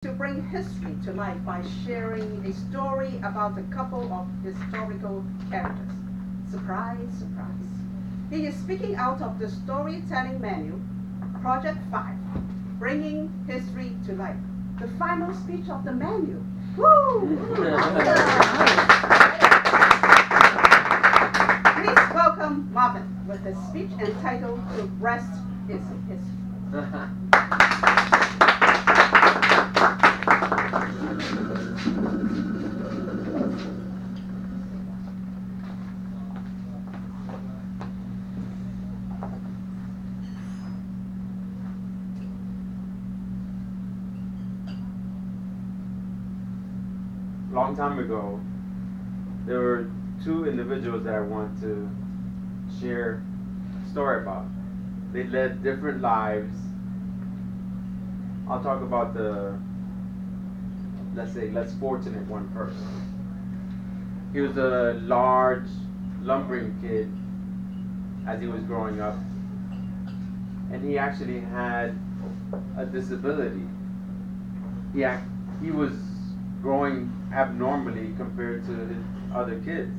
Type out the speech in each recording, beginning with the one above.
to bring history to life by sharing a story about a couple of historical characters. Surprise, surprise. He is speaking out of the storytelling menu, Project 5, Bringing History to Life. The final speech of the menu. Woo! Please welcome Marvin with a speech entitled "The Rest is History." Long time ago, there were two individuals that I want to share a story about. They led different lives. I'll talk about the, let's say, less fortunate one first. He was a large, lumbering kid as he was growing up, and he actually had a disability. He was growing abnormally compared to his other kids.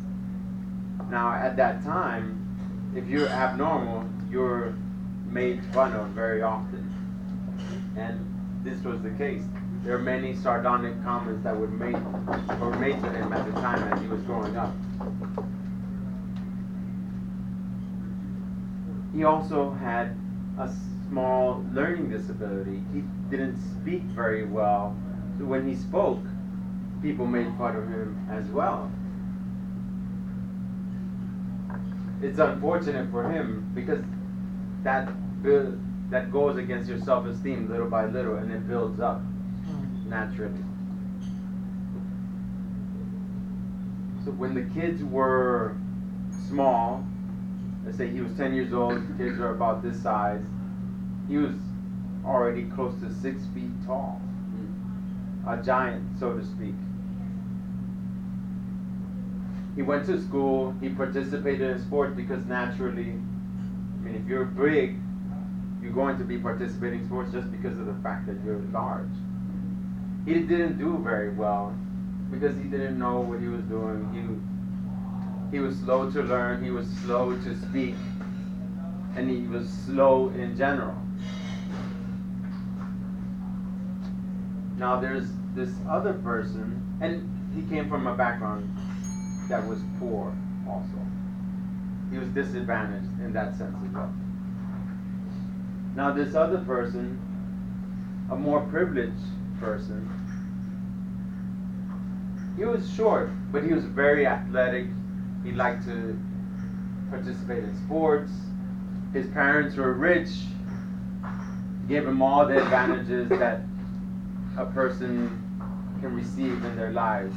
Now, at that time, if you're abnormal, you're made fun of very often. And this was the case. There are many sardonic comments that were made to him at the time as he was growing up. He also had a small learning disability. He didn't speak very well. So when he spoke, people made fun of him as well. It's unfortunate for him because that goes against your self-esteem little by little, and it builds up naturally. So when the kids were small, let's say he was 10 years old, kids are about this size, he was already close to 6 feet tall. A giant, so to speak. He went to school, he participated in sports because naturally, if you're big, you're going to be participating in sports just because of the fact that you're large. He didn't do very well because he didn't know what he was doing. He was slow to learn, he was slow to speak, and he was slow in general. Now there's this other person, and he came from a background that was poor also. He was disadvantaged in that sense as well. Now this other person, a more privileged person, he was short, but he was very athletic. He liked to participate in sports. His parents were rich, gave him all the advantages that a person can receive in their lives.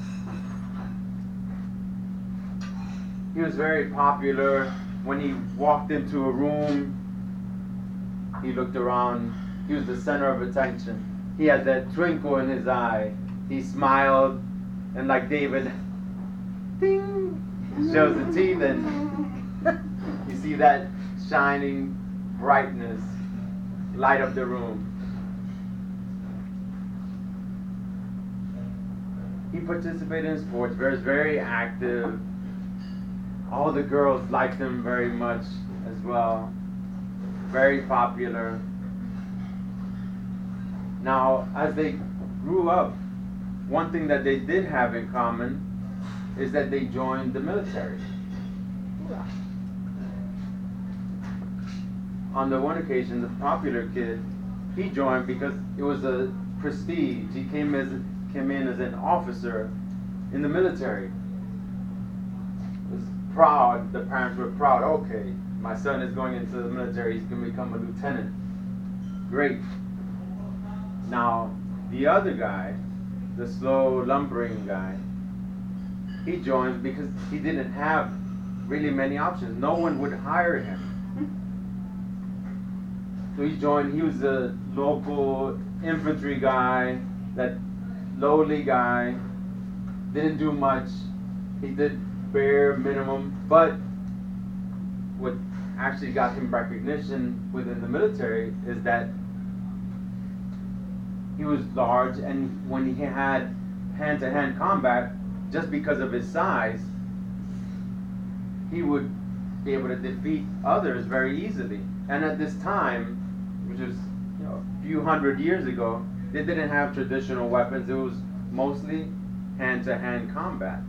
He was very popular. When he walked into a room, he looked around. He was the center of attention. He had that twinkle in his eye. He smiled, and like David, ding, shows the teeth, and you see that shining brightness light up the room. He participated in sports, was very active. All the girls liked him very much as well. Very popular. Now, as they grew up, one thing that they did have in common is that they joined the military. On the one occasion, the popular kid, he joined because it was a prestige. He came in as an officer in the military. Was proud. The parents were proud. Okay, my son is going into the military. He's going to become a lieutenant. Great. Now, the other guy, the slow lumbering guy, he joined because he didn't have really many options. No one would hire him. So he joined. He was a local infantry guy, that lowly guy, didn't do much. He did bare minimum, but what actually got him recognition within the military is that he was large, and when he had hand-to-hand combat, just because of his size, he would be able to defeat others very easily. And at this time, which was a few hundred years ago, they didn't have traditional weapons. It was mostly hand-to-hand combat,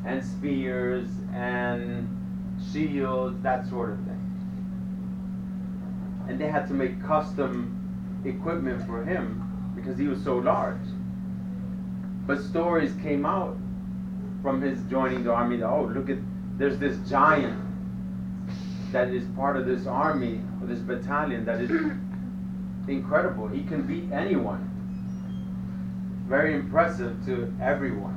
and spears and shields, that sort of thing. And they had to make custom equipment for him because he was so large. But stories came out from his joining the army that, oh, look at, there's this giant that is part of this army, or this battalion, that is incredible. He can beat anyone. Very impressive to everyone.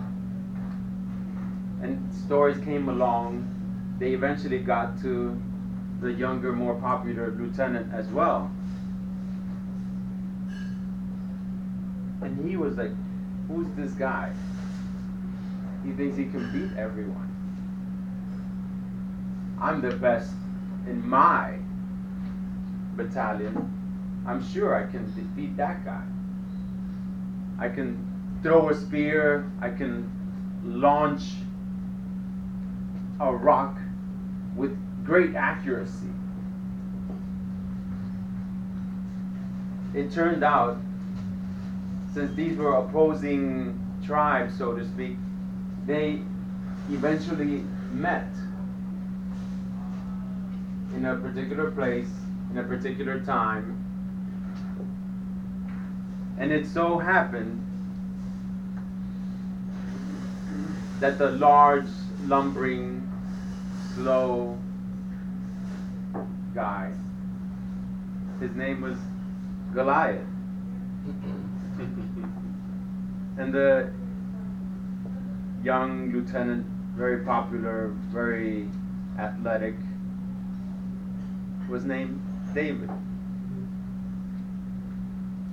And stories came along. They eventually got to the younger, more popular lieutenant as well. And he was like, who's this guy? He thinks he can beat everyone. I'm the best in my battalion. I'm sure I can defeat that guy. I can throw a spear. I can launch a rock with great accuracy. It turned out, since these were opposing tribes, so to speak, they eventually met in a particular place, in a particular time. And it so happened that the large, lumbering, slow guy, his name was Goliath. And the young lieutenant, very popular, very athletic, was named David.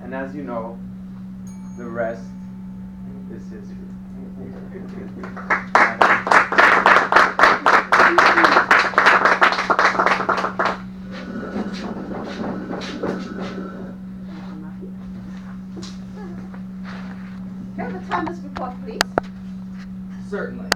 And as you know, the rest is history. Okay, the Thomas report, please. Certainly.